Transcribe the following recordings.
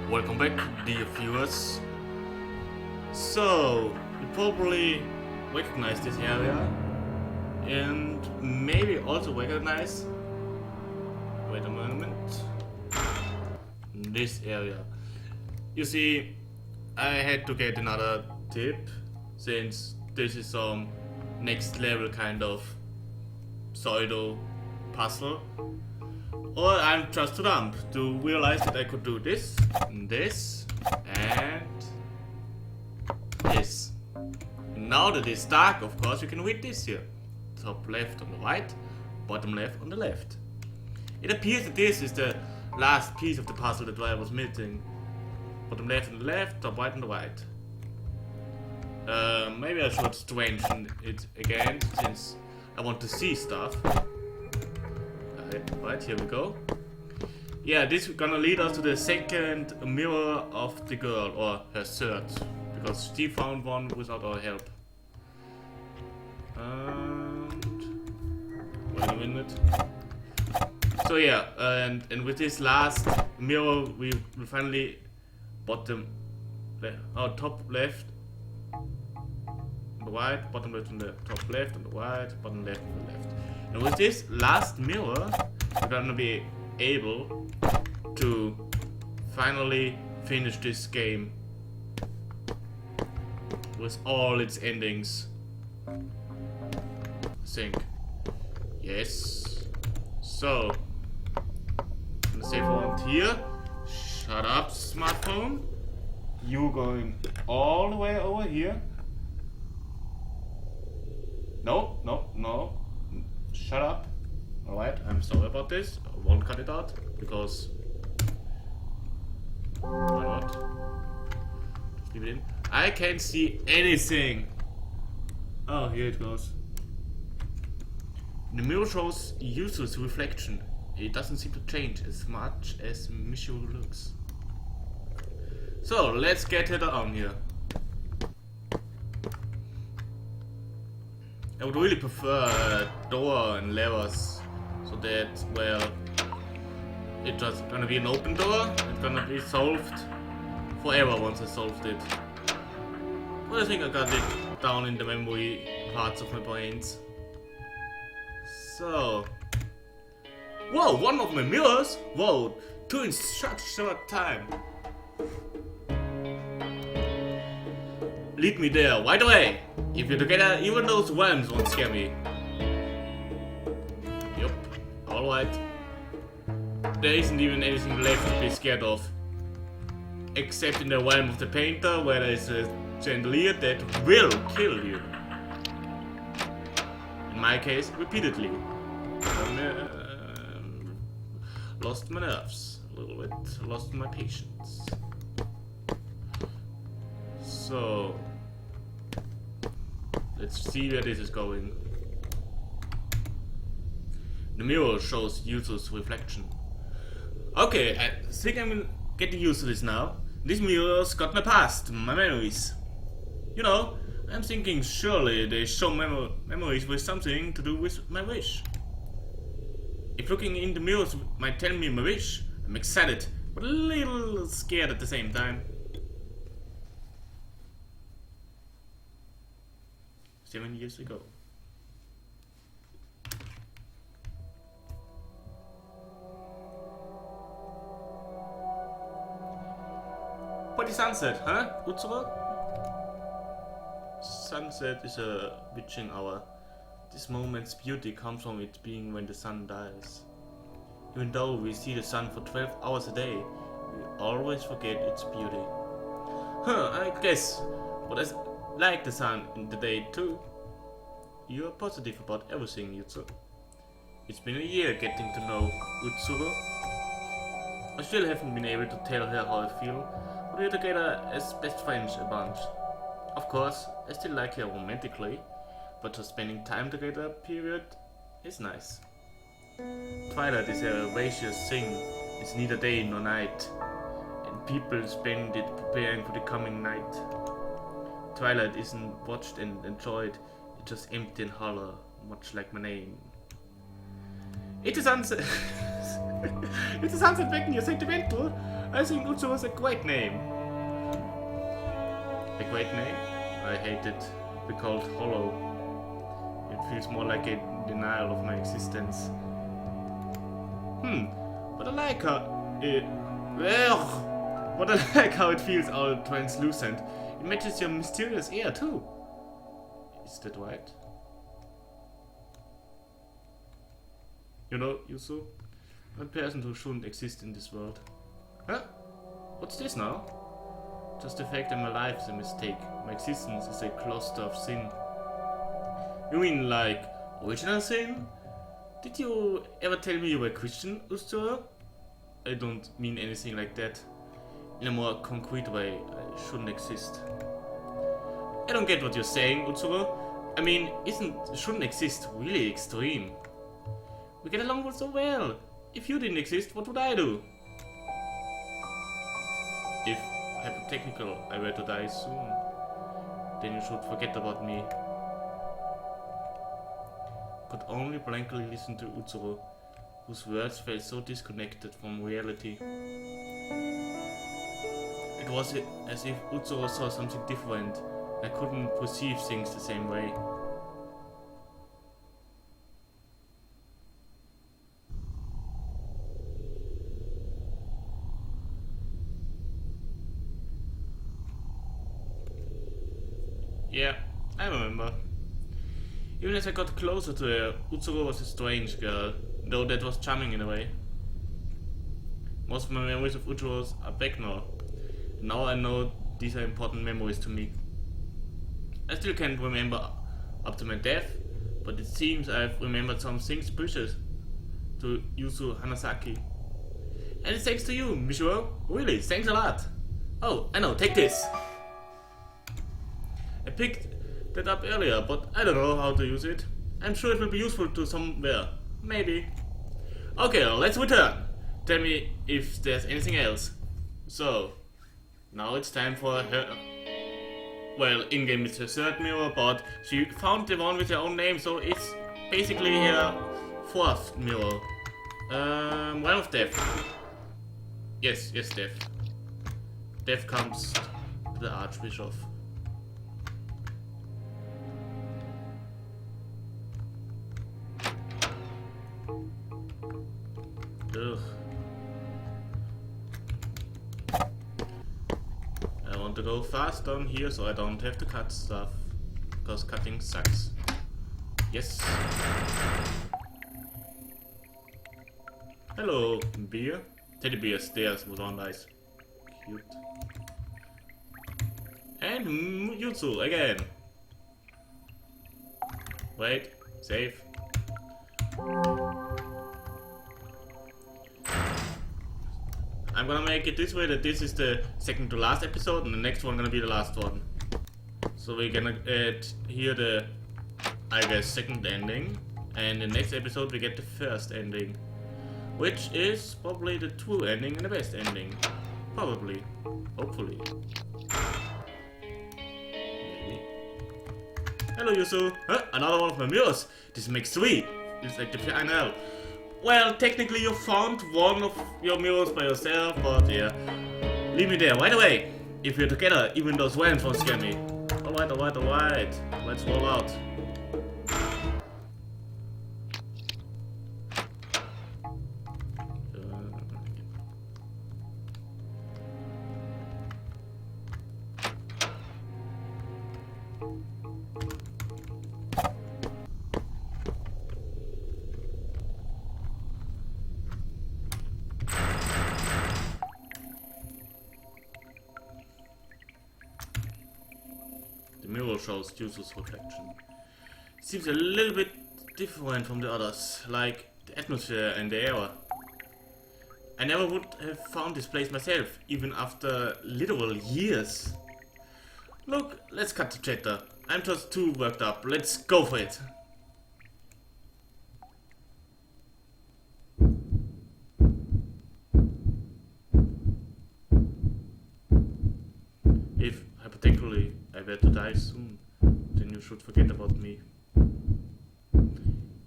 Welcome back, dear viewers. So, you probably recognize this area and maybe also recognize, wait a moment, this area. You see, I had to get another tip since this is some next level kind of pseudo puzzle. Or I'm just too dumb to realize that I could do this, and this, and this. And now that it's dark, of course, you can read this here. Top left on the right, bottom left on the left. It appears that this is the last piece of the puzzle that I was missing. Bottom left on the left, top right on the right. Maybe I should strengthen it again, since I want to see stuff. Right, here we go. Yeah, this is gonna lead us to the second mirror of the girl, or her third, because she found one without our help. And wait a minute. So yeah, and with this last mirror, we will finally bottom, top left, on the right, bottom left on the top left, on the right, bottom left on the left. And with this last mirror, we're gonna be able to finally finish this game with all its endings. I think. Yes. So, I'm gonna save around here. Shut up, smartphone. You going all the way over here? No, no, no. Shut up. Alright, I'm sorry about this. I won't cut it out because why not? Just leave it in. I can't see anything. Oh, here it goes. The mirror shows useless reflection. It doesn't seem to change as much as visual looks. So let's get it on here. I would really prefer a door and levers, so that, well, it's just gonna be an open door, it's gonna be solved forever once I solved it. But I think I got it down in the memory parts of my brains. So, whoa, one of my mirrors? Whoa, two in such short time. Lead me there, right away! If you're together, even those worms won't scare me. Yup, alright. There isn't even anything left to be scared of. Except in the realm of the painter, where there is a chandelier that will kill you. In my case, repeatedly. Lost my nerves a little bit, lost my patience. So, let's see where this is going. The mirror shows useless reflection. Okay, I think I'm getting used to this now. This mirror's got my past, my memories. You know, I'm thinking surely they show memories with something to do with my wish. If looking in the mirrors might tell me my wish, I'm excited, but a little scared at the same time. 7 years ago. Pretty sunset, huh, Utsuro? Sunset is a witching hour. This moment's beauty comes from it being when the sun dies. Even though we see the sun for 12 hours a day, we always forget its beauty. Huh, I guess. But I like the sun in the day too. You are positive about everything, Yutsu. It's been a year getting to know Utsuro. I still haven't been able to tell her how I feel, but we're together as best friends a bunch. Of course, I still like her romantically, but just spending time together, period, is nice. Twilight is a gracious thing. It's neither day nor night, and people spend it preparing for the coming night. Twilight isn't watched and enjoyed, it's just empty and hollow, much like my name. It's a sunset. It's a sunset making you sentimental. I think Utsuro is a great name. A great name? I hate it. Be called hollow. It feels more like a denial of my existence. But I like how but I like how it feels all translucent. It matches your mysterious air too. Is that right? You know, Yusu, I'm a person who shouldn't exist in this world. Huh? What's this now? Just the fact that my life is a mistake. My existence is a cluster of sin. You mean like original sin? Did you ever tell me you were Christian, Utsuro? I don't mean anything like that. In a more concrete way, I shouldn't exist. I don't get what you're saying, Utsuro. I mean, shouldn't exist really extreme? We get along so well. If you didn't exist, what would I do? If, hypothetical, I were to die soon, then you should forget about me. Could only blankly listen to Utsuro, whose words felt so disconnected from reality. It was as if Utsuro saw something different. I couldn't perceive things the same way. Yeah, I remember. Even as I got closer to her, Utsuro was a strange girl, though that was charming in a way. Most of my memories of Utsuro's are back now. Now I know these are important memories to me. I still can't remember up to my death, but it seems I've remembered some things precious to Yuzu Hanasaki. And it's thanks to you, Michio. Really, thanks a lot. Oh, I know, take this. I picked that up earlier, but I don't know how to use it. I'm sure it will be useful to somewhere. Maybe. Okay, let's return. Tell me if there's anything else. So, now it's time for her. Well, in-game it's her third mirror, but she found the one with her own name, so it's basically her fourth mirror. Realm of Death. Yes, Death. Death comes to the Archbishop. Ugh. I want to go fast down here so I don't have to cut stuff, because cutting sucks. Yes. Hello, beer. Teddy bear stairs was on nice. Cute. And Jutsu again. Wait, save. I'm gonna make it this way, that this is the second to last episode and the next one gonna be the last one. So we're gonna add here the, I guess, second ending, and in the next episode we get the first ending, which is probably the true ending and the best ending. Probably. Hopefully. Maybe. Hello Yusu! Huh? Another one of my mirrors! This makes 3! It's like the final. Well, technically you found one of your mirrors by yourself, but yeah. Leave me there right away! If we're together, even those random won't scare me. Alright. Let's roll out. The mirror shows Yusu's reflection. Seems a little bit different from the others, like the atmosphere and the air. I never would have found this place myself, even after literal years. Look, let's cut the chatter. I'm just too worked up. Let's go for it. If, hypothetically, I were to die soon, then you should forget about me.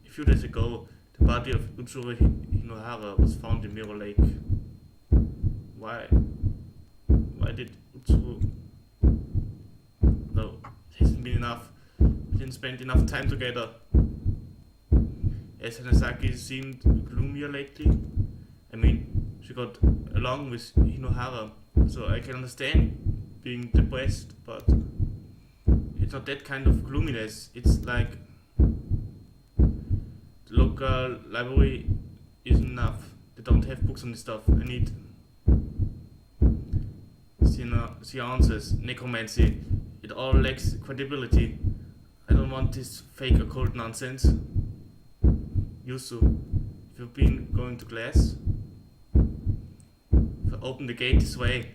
A few days ago, the body of Utsuro Hinohara was found in Mirror Lake. Why? Why did Utsuro... No, it hasn't been enough. We didn't spend enough time together. As Hanasaki seemed gloomier lately. I mean, she got along with Hinohara, so I can understand being depressed, but it's not that kind of gloominess. It's like the local library isn't enough. They don't have books on this stuff. I need seances, necromancy. It all lacks credibility. I don't want this fake occult nonsense. Yusu, if you've been going to class, if I open the gate this way.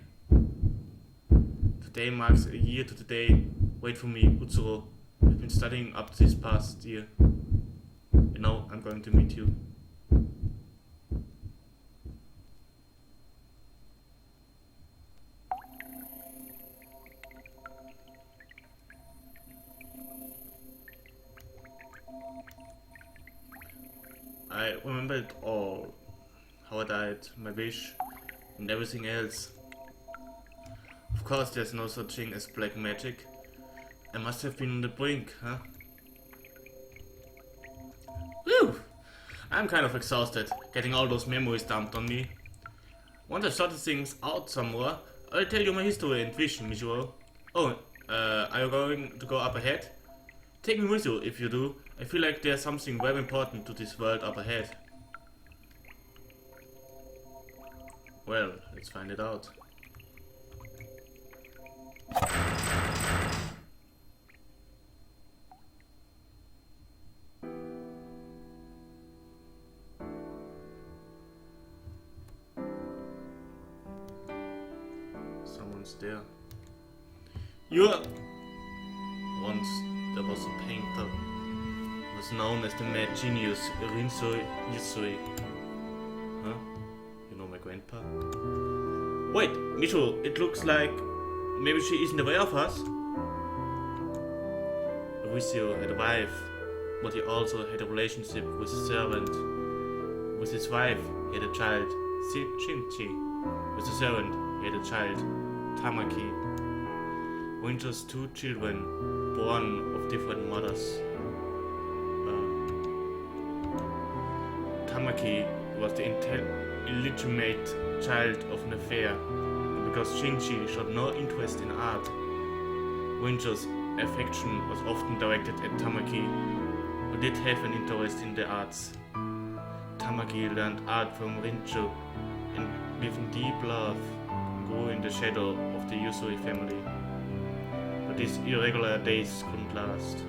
Today marks a year to the day. Wait for me, Utsuro. I've been studying up to this past year. You know, I'm going to meet you. I remember it all. How I died, my wish, and everything else. Of course there's no such thing as black magic. I must have been on the brink, huh? Whew! I'm kind of exhausted, getting all those memories dumped on me. Once I've sorted things out some more, I'll tell you my history and vision, Mizuo. Oh, are you going to go up ahead? Take me with you, if you do. I feel like there's something very important to this world up ahead. Well, let's find it out. Someone's there. You're... Once there was a painter who was known as the mad genius Rinsoi Yusui. Huh? You know my grandpa? Wait, Micho, it looks like maybe she isn't aware of us. Rizio had a wife, but he also had a relationship with a servant. With his wife, he had a child, Shinchi. With the servant, he had a child, Tamaki. Winter's two children, born of different mothers. Tamaki was the illegitimate child of an affair, and because Shinchi showed no interest in art, Winter's affection was often directed at Tamaki, who did have an interest in the arts. Tamaki learned art from Rincho and with deep love grew in the shadow of the Yusui family. But these irregular days couldn't last.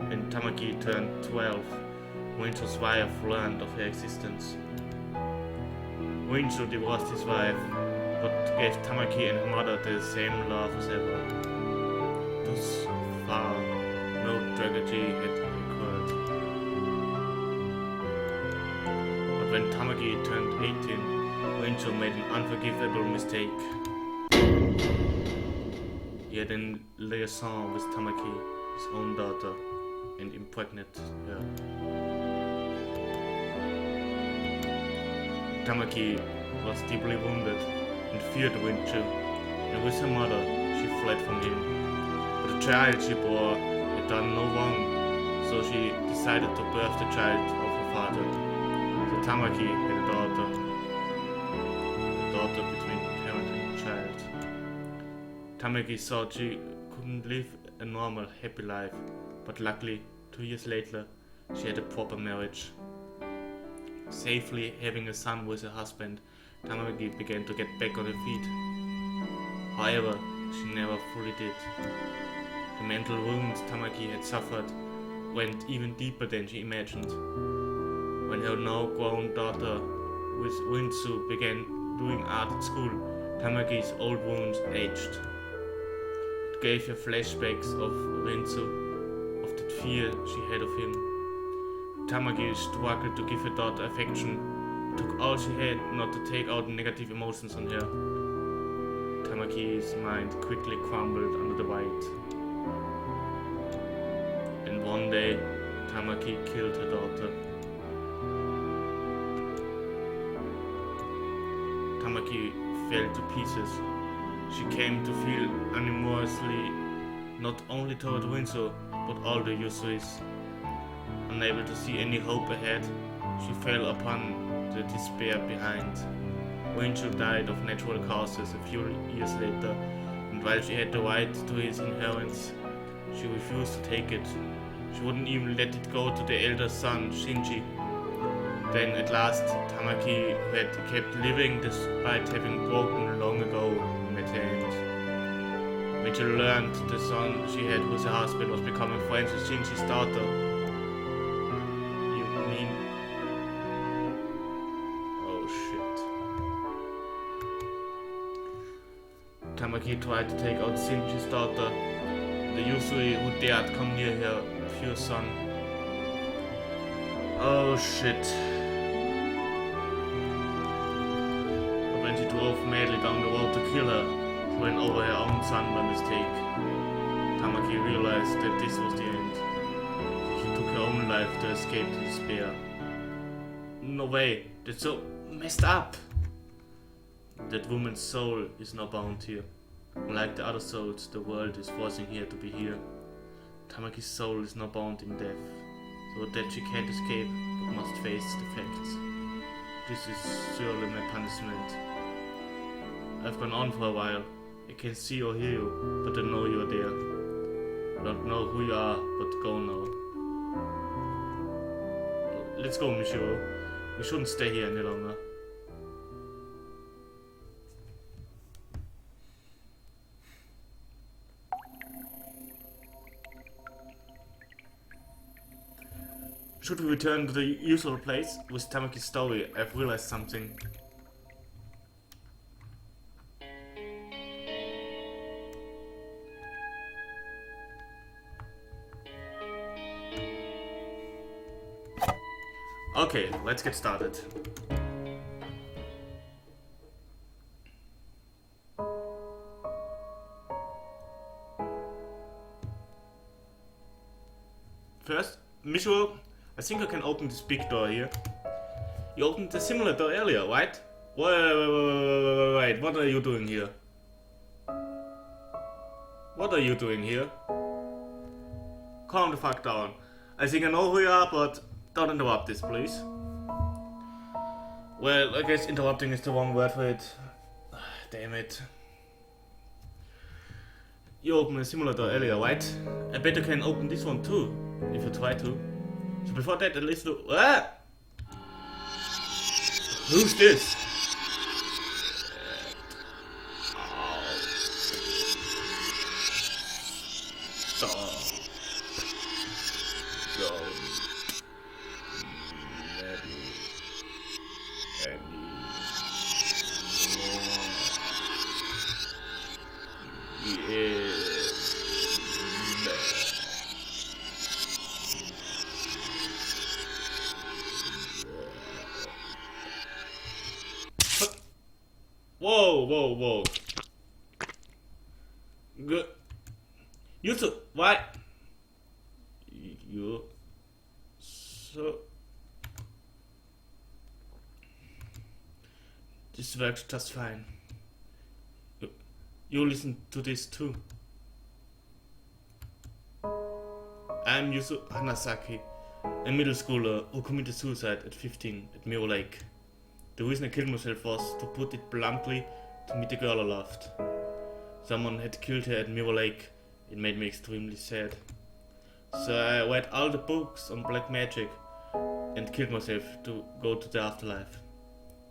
When Tamaki turned 12, Wincho's wife learned of her existence. Wincho divorced his wife, but gave Tamaki and her mother the same love as ever. Thus far, no tragedy had occurred. But when Tamaki turned 18, Wincho made an unforgivable mistake. He had a liaison with Tamaki, his own daughter, and impregnated her. Tamaki was deeply wounded and feared Wincho, and with her mother she fled from him. But the child she bore had done no wrong, so she decided to birth the child of her father. So Tamaki had a daughter between parent and child. Tamaki thought she couldn't live a normal, happy life, but luckily, 2 years later, she had a proper marriage. Safely having a son with her husband, Tamaki began to get back on her feet. However, she never fully did. The mental wounds Tamaki had suffered went even deeper than she imagined. When her now grown daughter with Rinsu began doing art at school, Tamaki's old wounds aged. It gave her flashbacks of Rinsu, of the fear she had of him. Tamaki struggled to give her daughter affection. It took all she had not to take out negative emotions on her. Tamaki's mind quickly crumbled under the weight. And one day, Tamaki killed her daughter. Tamaki fell to pieces. She came to feel anonymously not only toward Winslow, but all the Yusuis. Unable to see any hope ahead, she fell upon the despair behind. Winslow died of natural causes a few years later, and while she had the right to his inheritance, she refused to take it. She wouldn't even let it go to the elder son, Shinji. Then at last, Tamaki, who had kept living despite having broken long ago, met her end. When she learned the son she had with her husband was becoming friends with Shinji's daughter. You mean... Oh shit. Tamaki tried to take out Shinji's daughter, the Yusui who dared come near her pure son. Oh shit. When she drove madly down the road to kill her, she ran over her own son by mistake. Tamaki realized that this was the end. She took her own life to escape the despair. No way, that's so messed up! That woman's soul is now bound here. Unlike the other souls the world is forcing her to be here, Tamaki's soul is now bound in death, so that she can't escape but must face the facts. This is surely my punishment. I've gone on for a while. I can't see or hear you, but I know you're there. I don't know who you are, but go now. Let's go, Michio. We shouldn't stay here any longer. Should we return to the usual place? With Tamaki's story, I've realized something. Okay, let's get started. First, Michio, I think I can open this big door here. You opened a similar door earlier, right? Wait, what are you doing here? What are you doing here? Calm the fuck down. I think I know who you are, but don't interrupt this, please. Well, I guess interrupting is the wrong word for it. Damn it. You opened a similar door earlier, right? I bet you can open this one too, if you try to. So before that, at least do... Ah! Who's this? Stop. Whoa. Good. You two, why? You... So... This works just fine. You listen to this too. I'm Yusu Hanasaki, a middle schooler who committed suicide at 15 at Mirror Lake. The reason I killed myself was, to put it bluntly, to meet the girl I loved. Someone had killed her at Mirror Lake. It made me extremely sad. So I read all the books on black magic and killed myself to go to the afterlife.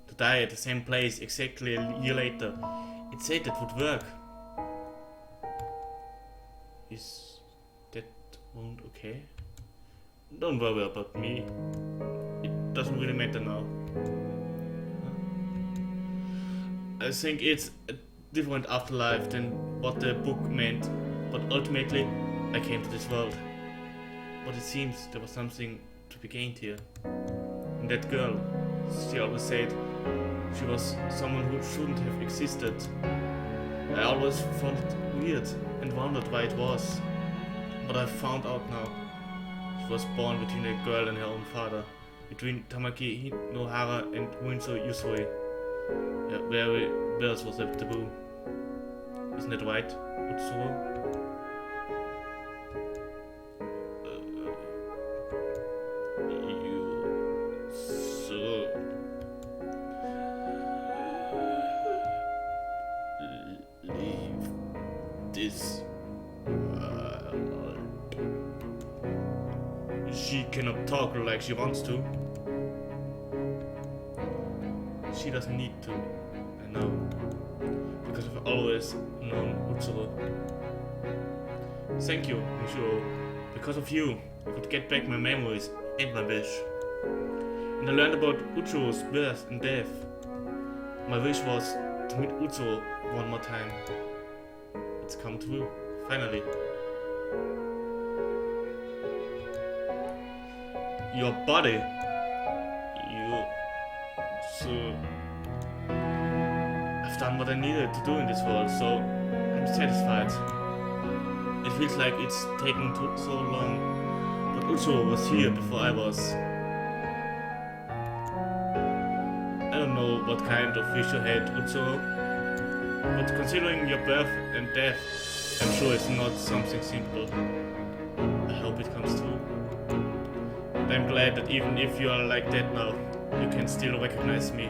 To die at the same place exactly a year later. It said that would work. Is that wound okay? Don't worry about me. It doesn't really matter now. I think it's a different afterlife than what the book meant, but ultimately I came to this world. But it seems there was something to be gained here. And that girl, she always said she was someone who shouldn't have existed. I always found it weird and wondered why it was. But I found out now. She was born between a girl and her own father, between Tamaki Hinohara and Winslow Yusui. Yeah, very birth was a taboo. Isn't that right, Utsuro? You so leave this world. She cannot talk like she wants to. She doesn't need to. I know. Because I've always known Utsuro. Thank you, Michio. Because of you, I could get back my memories and my wish. And I learned about Utsuro's birth and death. My wish was to meet Utsuro one more time. It's come true, finally. Your body. So I've done what I needed to do in this world, so I'm satisfied. It feels like it's taken so long, but Utsuro was here before I was. I don't know what kind of wish you had, Utsuro, but considering your birth and death, I'm sure it's not something simple. I hope it comes true. And I'm glad that even if you are like that now, you can still recognize me.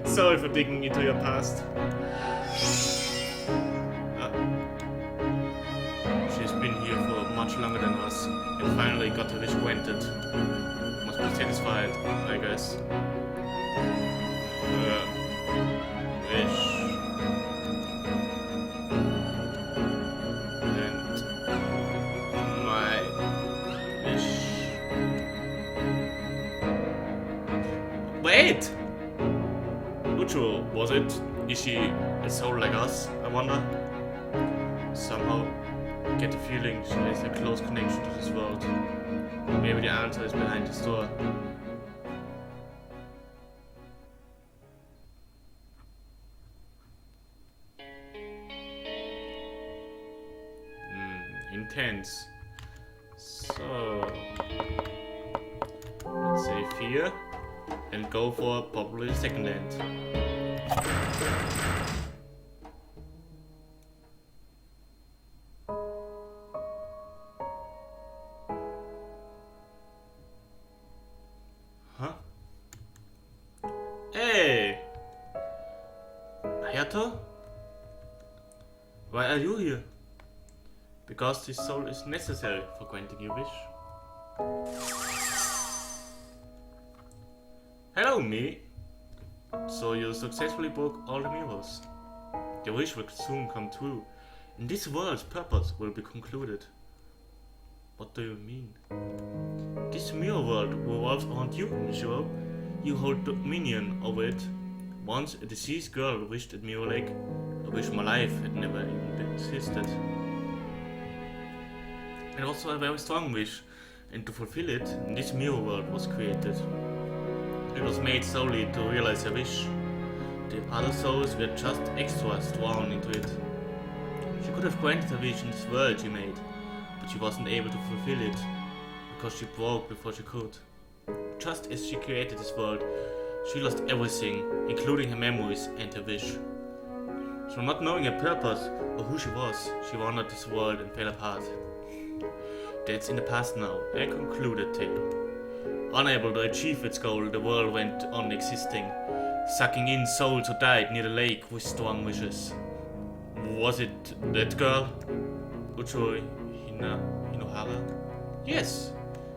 Sorry for digging into your past. She's been here for much longer than us and finally got her wish granted. Must be satisfied, I guess. Wish. And my wish. Wait! Utsuro, was it? Is she a soul like us, I wonder? Somehow I get the feeling she has a close connection to this world. Maybe the answer is behind this door. Intense. So let's save here and go for probably the second land. Huh? Hey! Hayato? Why are you here? Because this soul is necessary for granting your wish. Hello, me. So you successfully broke all the mirrors. Your wish will soon come true, and this world's purpose will be concluded. What do you mean? This mirror world revolves around you, Michio. You hold dominion over it. Once a deceased girl wished at Mirror Lake. I wish my life had never even existed. And also a very strong wish, and to fulfill it, this mirror world was created. It was made solely to realize a wish. The other souls were just extras drawn into it. She could have granted a wish in this world she made, but she wasn't able to fulfill it, because she broke before she could. Just as she created this world, she lost everything, including her memories and her wish. So not knowing her purpose or who she was, she wandered this world and fell apart. That's in the past now, a concluded tale. Unable to achieve its goal, the world went on existing, sucking in souls who died near the lake with strong wishes. Was it that girl? Utsuro Hinohara? Yes,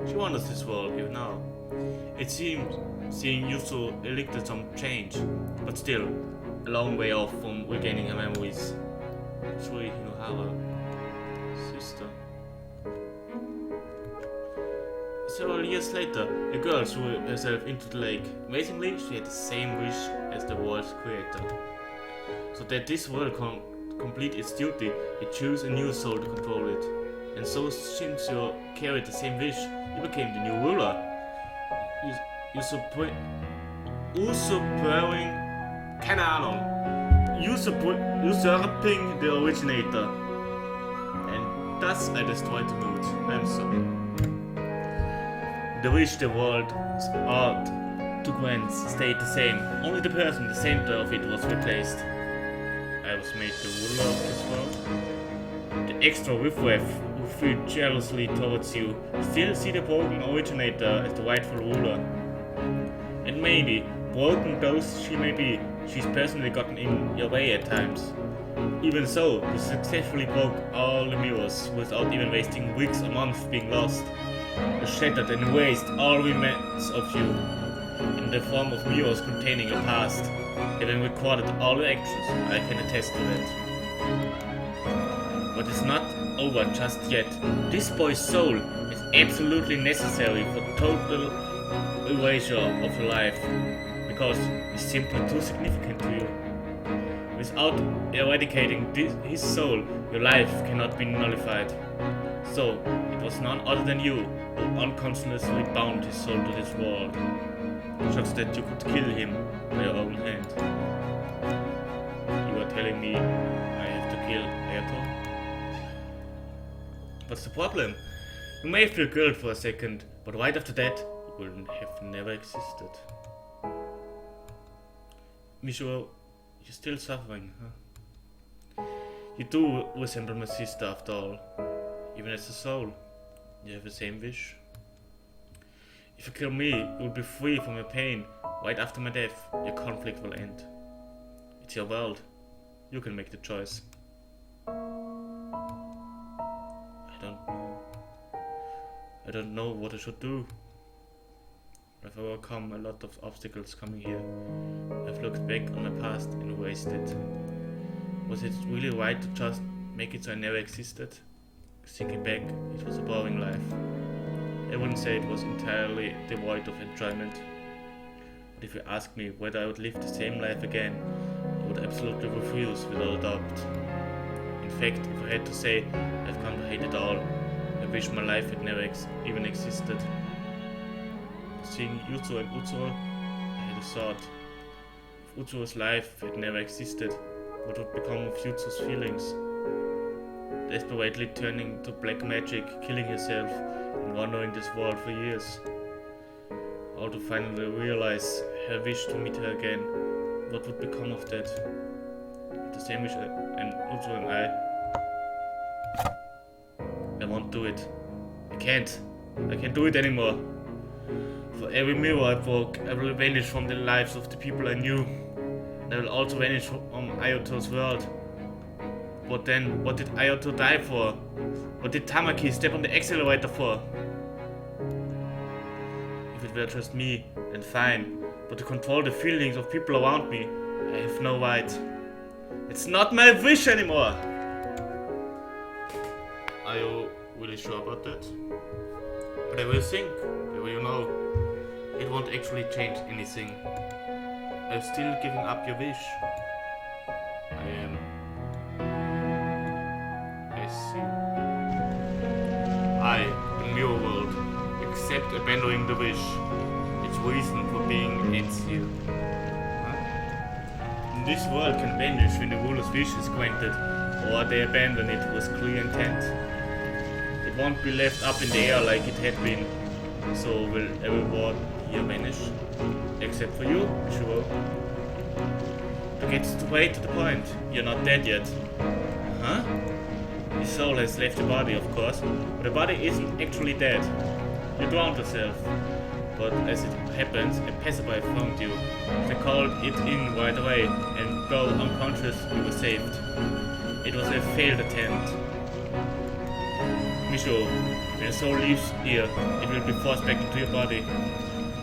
she wanders this world even now. It seems seeing Yusu elicited some change, but still a long way off from regaining her memories. Utsuro Hinohara, sister. Several years later, a girl threw herself into the lake. Amazingly, she had the same wish as the world's creator. So that this world complete its duty, it chose a new soul to control it. And so since you carried the same wish, you became the new ruler. Usurping... keine Ahnung. Usurping the originator. And thus I destroyed the mood. I'm sorry. The wish the world's art took once stayed the same. Only the person in the center of it was replaced. I was made the ruler of this world. The extra riffraff who feel jealously towards you still see the broken originator as the rightful ruler. And maybe, broken though she may be, she's personally gotten in your way at times. Even so, you successfully broke all the mirrors without even wasting weeks or months being lost. You shattered and erased all remains of you in the form of mirrors containing your past. Having recorded all your actions, I can attest to that. But it's not over just yet. This boy's soul is absolutely necessary for total erasure of your life, because it's simply too significant to you. Without eradicating his soul, your life cannot be nullified. So, it was none other than you who unconsciously bound his soul to this world, such that you could kill him by your own hand. You are telling me I have to kill Ayrton? What's the problem? You may feel guilt for a second, but right after that, you will have never existed. Micho, you're still suffering, huh? You do resemble my sister after all. Even as a soul, you have the same wish. If you kill me, you will be free from your pain. Right after my death, your conflict will end. It's your world. You can make the choice. I don't know what I should do. I've overcome a lot of obstacles coming here. I've looked back on my past and erased it. Was it really right to just make it so I never existed? Thinking back, it was a boring life. I wouldn't say it was entirely devoid of enjoyment. But if you ask me whether I would live the same life again, I would absolutely refuse without a doubt. In fact, if I had to say I've come to hate it all, I wish my life had never even existed. Seeing Yuzo and Utsuro, I had a thought. If Utsuro's life had never existed, what would become of Yuzo's feelings? Desperately turning to black magic, killing herself, and wandering this world for years. All to finally realize her wish to meet her again. What would become of that? The same wish and Utsuro and I won't do it. I can't do it anymore. For every mirror I broke, I will vanish from the lives of the people I knew. And I will also vanish from Ayato's world. But then, what did Ayato die for? What did Tamaki step on the accelerator for? If it were just me, then fine. But to control the feelings of people around me, I have no right. It's not my wish anymore! Are you really sure about that? But I will think, you know, it won't actually change anything. I'm still giving up your wish. I am. I see. I, the mirror world, accept abandoning the wish. Its reason for being ends here. Huh? This world can vanish when the ruler's wish is granted, or they abandon it with clear intent. It won't be left up in the air like it had been. So will everyone here vanish? Except for you, sure. To get straight to the point, you're not dead yet. Huh? Your soul has left your body, of course, but the body isn't actually dead. You drowned yourself. But as it happens, a passerby found you. They called it in right away, and though unconscious, you were saved. It was a failed attempt. Micho, when your soul leaves here, it will be forced back into your body.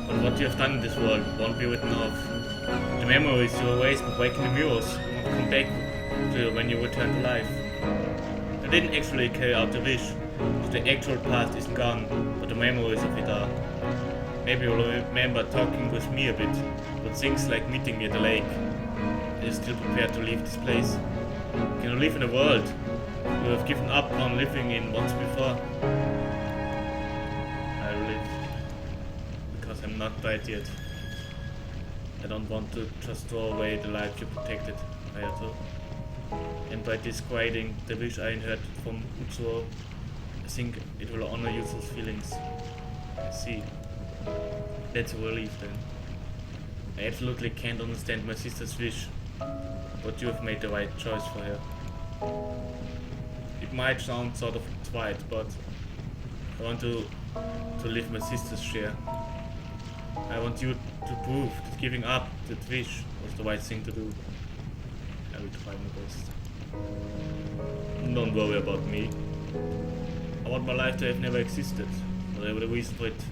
But what you have done in this world won't be written off. The memories you erased by breaking the mirrors won't come back to you when you return to life. I didn't actually carry out the wish, so the actual past isn't gone, but the memories of it are. Maybe you'll remember talking with me a bit, but things like meeting me at the lake. Are you still prepared to leave this place? Can you live in a world you have given up on living in once before? I will live, because I'm not died yet. I don't want to just throw away the life you protected, Ayato. And by discarding the wish I inherited from Utsuro, I think it will honor Yuzo's feelings. I see. That's a relief then. I absolutely can't understand my sister's wish, but you have made the right choice for her. It might sound sort of trite, but I want to live my sister's share. I want you to prove that giving up that wish was the right thing to do. I will try my best. Don't worry about me. I want my life to have never existed. Whatever the reason for it,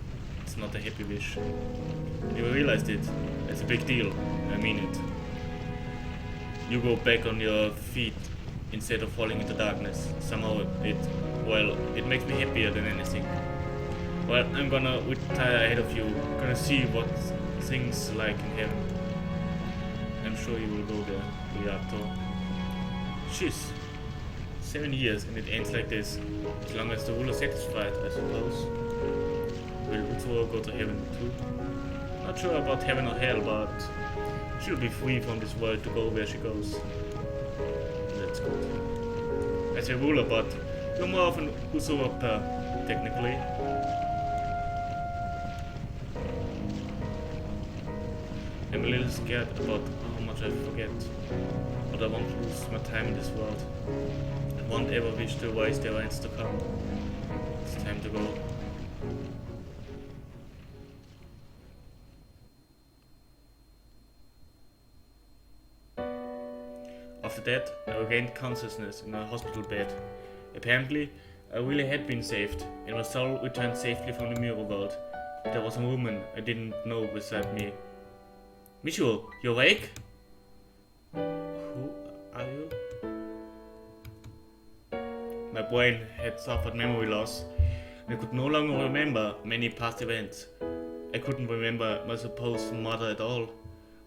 it's not a happy wish. When you realized it, it's a big deal. I mean it. You go back on your feet instead of falling into darkness. Somehow it makes me happier than anything. Well, I'm gonna retire ahead of you. Gonna see what things like in heaven. I'm sure you will go there, Reactor. Jeez. 7 years and it ends like this. As long as the ruler is satisfied, I suppose. Will Utsuro go to heaven too? Not sure about heaven or hell, but she'll be free from this world to go where she goes. That's good. As a ruler, but you're more of an usurper, technically. I'm a little scared about how much I forget, but I won't lose my time in this world. I won't ever wish to waste the events to come. It's time to go. After that, I regained consciousness in a hospital bed. Apparently, I really had been saved, and my soul returned safely from the mirror world. There was a woman I didn't know beside me. Michu, you awake? Who are you? My brain had suffered memory loss, and I could no longer remember many past events. I couldn't remember my supposed mother at all.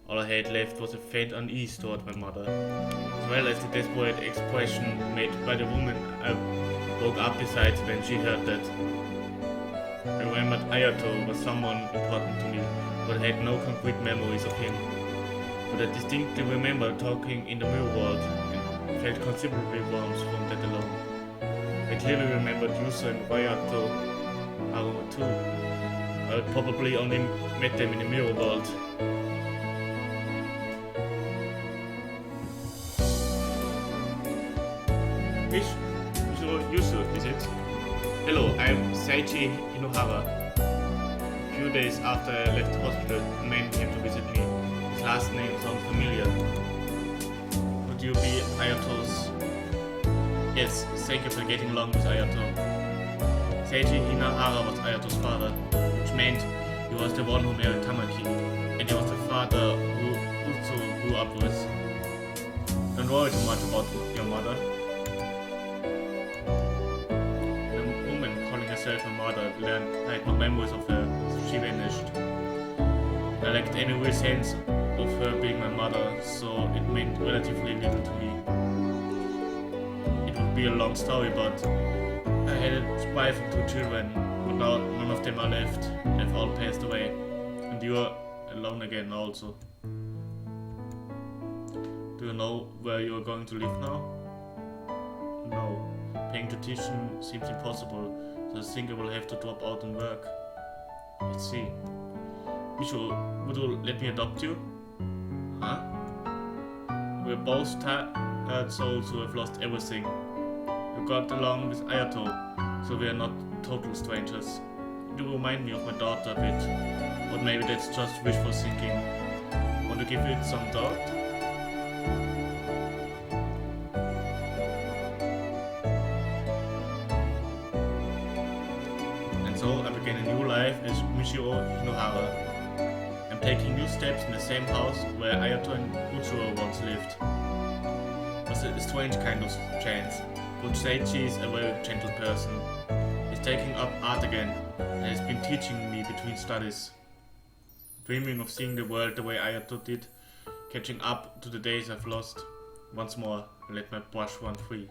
All I had left was a faint unease toward my mother, as well as the desperate expression made by the woman I woke up beside when she heard that. I remembered Ayato was someone important to me, but I had no concrete memories of him. But I distinctly remember talking in the mirror world and felt considerably warmth from that alone. I clearly remembered Yusa and Ayato Aruma too. I had probably only met them in the mirror world. Yusu, is it? Hello, I'm Seiichi Inohara. A few days after I left the hospital, a man came to visit me. His last name sounds familiar. Would you be Ayato's? Yes, thank you for getting along with Ayato. Seiichi Inohara was Ayato's father, which meant he was the one who married Tamaki, and he was the father who Utsu grew up with. Don't worry too much about your mother. My mother learned I had no memories of her, so she vanished. I lacked any real sense of her being my mother, so it meant relatively little to me. It would be a long story, but I had a wife and 2 children, but now none of them are left. They've all passed away, and you are alone again also. Do you know where you are going to live now? No. Paying tuition seems impossible. So I think I will have to drop out and work. Let's see. Michu, would you let me adopt you? Huh? We're both tired souls who have lost everything. You got along with Ayato, so we are not total strangers. You remind me of my daughter a bit, but maybe that's just wishful thinking. Want to give it some thought? So I began a new life as Michio Hinohara. I'm taking new steps in the same house where Ayato and Utsuro once lived. It was a strange kind of chance, but Seiichi is a very gentle person. He's taking up art again and has been teaching me between studies. Dreaming of seeing the world the way Ayato did, catching up to the days I've lost. Once more, I let my brush run free.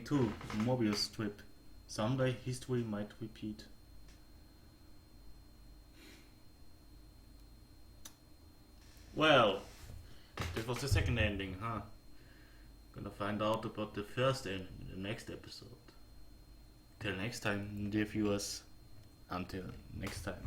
ending too. Mobius strip. Someday history might repeat. Well, this was the second ending, huh? Gonna find out about the first ending in the next episode. Till next time, dear viewers. Until next time.